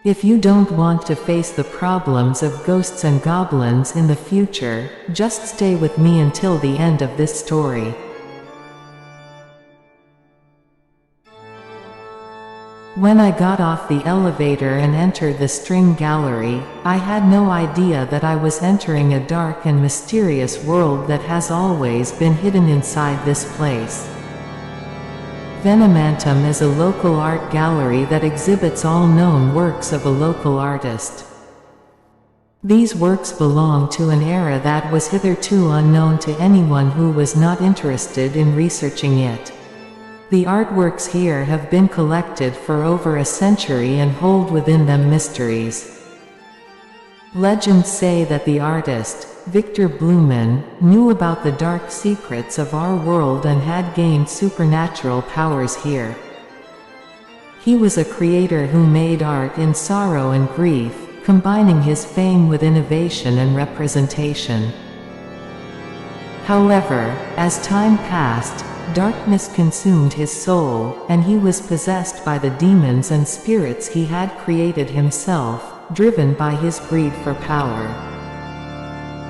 If you don't want to face the problems of ghosts and goblins in the future, just stay with me until the end of this story. When I got off the elevator and entered the string gallery, I had no idea that I was entering a dark and mysterious world that has always been hidden inside this place. Venomatom is a local art gallery that exhibits all known works of a local artist. These works belong to an era that was hitherto unknown to anyone who was not interested in researching it. The artworks here have been collected for over a century and hold within them mysteries. Legends say that the artist, Victor Blumen, knew about the dark secrets of our world and had gained supernatural powers here. He was a creator who made art in sorrow and grief, combining his fame with innovation and representation. However, as time passed, darkness consumed his soul, and he was possessed by the demons and spirits he had created himself, driven by his greed for power.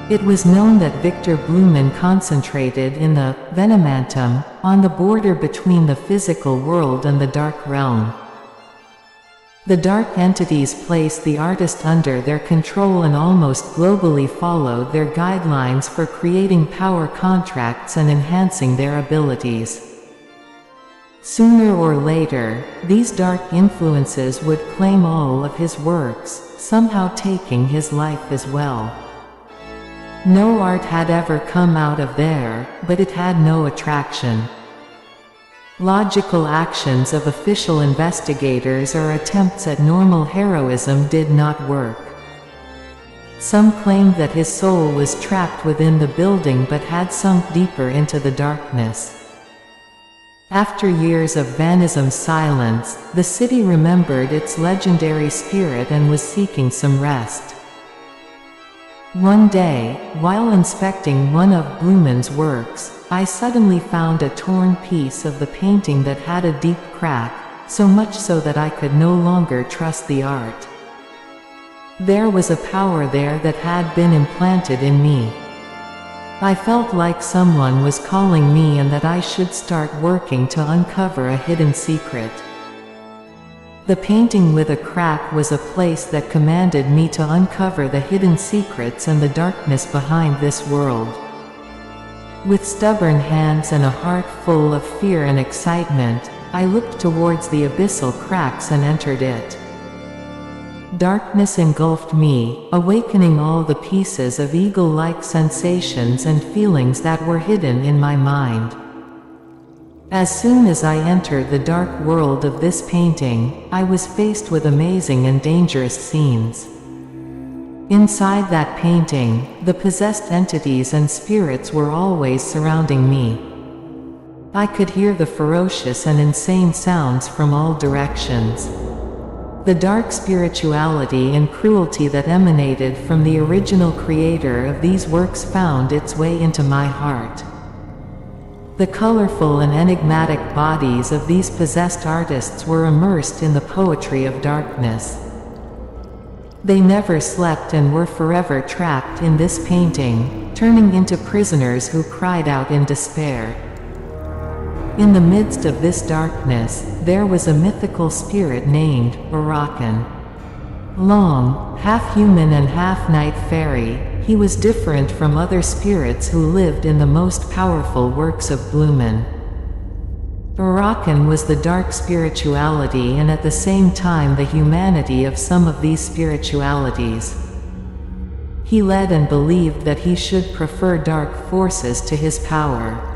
It was known that Victor Blumen concentrated in the venomatom, on the border between the physical world and the dark realm. The dark entities placed the artist under their control and almost globally followed their guidelines for creating power contracts and enhancing their abilities. Sooner or later, these dark influences would claim all of his works, somehow taking his life as well. No art had ever come out of there, but it had no attraction. Logical actions of official investigators or attempts at normal heroism did not work. Some claimed that his soul was trapped within the building but had sunk deeper into the darkness. After years of Vanism's silence, the city remembered its legendary spirit and was seeking some rest. One day, while inspecting one of Blumen's works, I suddenly found a torn piece of the painting that had a deep crack, so much so that I could no longer trust the art. There was a power there that had been implanted in me. I felt like someone was calling me and that I should start working to uncover a hidden secret. The painting with a crack was a place that commanded me to uncover the hidden secrets and the darkness behind this world. With stubborn hands and a heart full of fear and excitement, I looked towards the abyssal cracks and entered it. Darkness engulfed me, awakening all the pieces of eagle-like sensations and feelings that were hidden in my mind. As soon as I entered the dark world of this painting, I was faced with amazing and dangerous scenes. Inside that painting, the possessed entities and spirits were always surrounding me. I could hear the ferocious and insane sounds from all directions. The dark spirituality and cruelty that emanated from the original creator of these works found its way into my heart. The colorful and enigmatic bodies of these possessed artists were immersed in the poetry of darkness. They never slept and were forever trapped in this painting, turning into prisoners who cried out in despair. In the midst of this darkness, there was a mythical spirit named Urakan. Long, half-human and half-night fairy, he was different from other spirits who lived in the most powerful works of Blumen. Urakan was the dark spirituality and at the same time the humanity of some of these spiritualities. He led and believed that he should prefer dark forces to his power.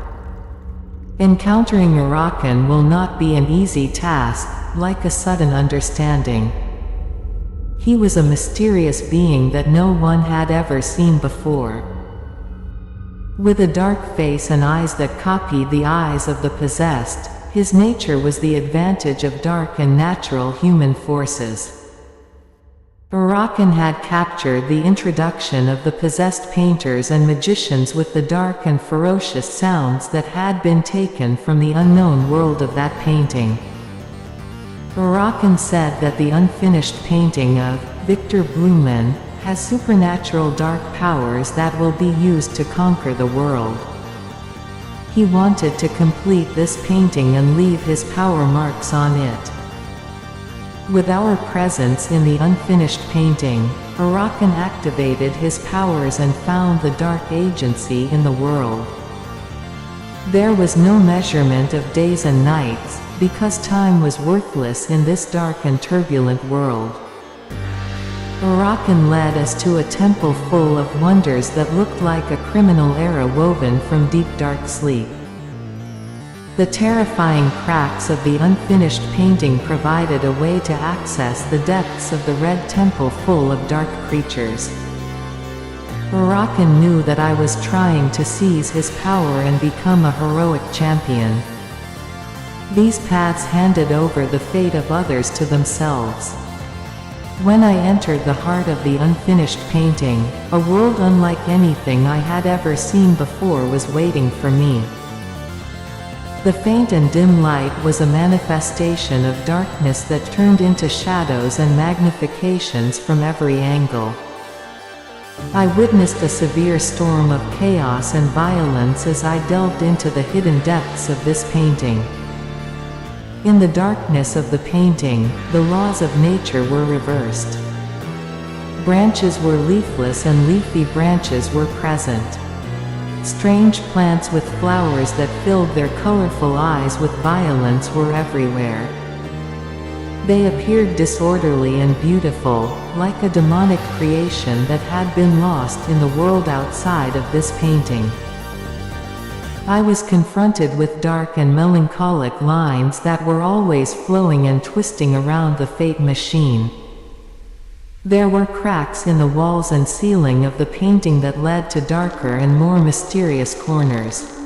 Encountering Urakan will not be an easy task, like a sudden understanding. He was a mysterious being that no one had ever seen before. With a dark face and eyes that copied the eyes of the possessed, his nature was the advantage of dark and natural human forces. Urakan had captured the introduction of the possessed painters and magicians with the dark and ferocious sounds that had been taken from the unknown world of that painting. Arakan said that the unfinished painting of Victor Blumen has supernatural dark powers that will be used to conquer the world. He wanted to complete this painting and leave his power marks on it. With our presence in the unfinished painting, Arakan activated his powers and found the dark agency in the world. There was no measurement of days and nights, because time was worthless in this dark and turbulent world. Arakan led us to a temple full of wonders that looked like a criminal era woven from deep dark sleep. The terrifying cracks of the unfinished painting provided a way to access the depths of the red temple full of dark creatures. Arakan knew that I was trying to seize his power and become a heroic champion. These paths handed over the fate of others to themselves. When I entered the heart of the unfinished painting, a world unlike anything I had ever seen before was waiting for me. The faint and dim light was a manifestation of darkness that turned into shadows and magnifications from every angle. I witnessed a severe storm of chaos and violence as I delved into the hidden depths of this painting. In the darkness of the painting, the laws of nature were reversed. Branches were leafless and leafy branches were present. Strange plants with flowers that filled their colorful eyes with violence were everywhere. They appeared disorderly and beautiful, like a demonic creation that had been lost in the world outside of this painting. I was confronted with dark and melancholic lines that were always flowing and twisting around the fate machine. There were cracks in the walls and ceiling of the painting that led to darker and more mysterious corners.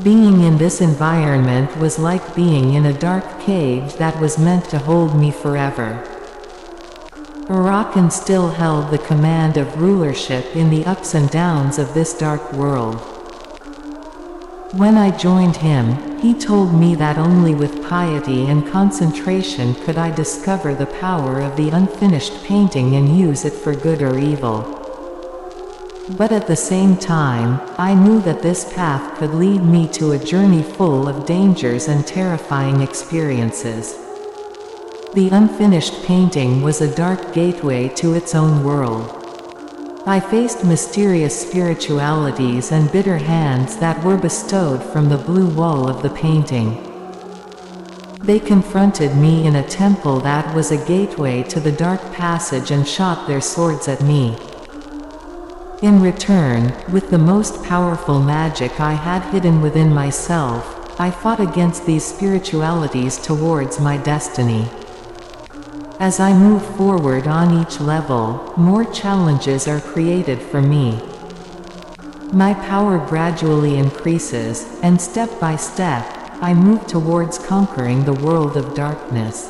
Being in this environment was like being in a dark cage that was meant to hold me forever. Arakan still held the command of rulership in the ups and downs of this dark world. When I joined him, he told me that only with piety and concentration could I discover the power of the unfinished painting and use it for good or evil. But at the same time, I knew that this path could lead me to a journey full of dangers and terrifying experiences. The unfinished painting was a dark gateway to its own world. I faced mysterious spiritualities and bitter hands that were bestowed from the blue wall of the painting. They confronted me in a temple that was a gateway to the dark passage and shot their swords at me. In return, with the most powerful magic I had hidden within myself, I fought against these spiritualities towards my destiny. As I move forward on each level, more challenges are created for me. My power gradually increases, and step by step, I move towards conquering the world of darkness.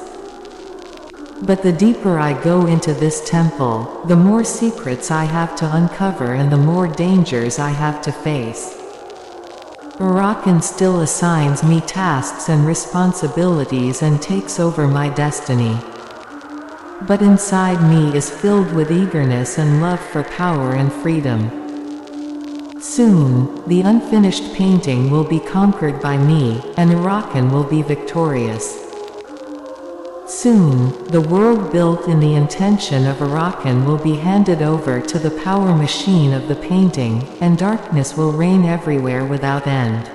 But the deeper I go into this temple, the more secrets I have to uncover and the more dangers I have to face. Arakan still assigns me tasks and responsibilities and takes over my destiny. But inside me is filled with eagerness and love for power and freedom. Soon, the unfinished painting will be conquered by me, and Arakan will be victorious. Soon, the world built in the intention of Arakan will be handed over to the power machine of the painting, and darkness will reign everywhere without end.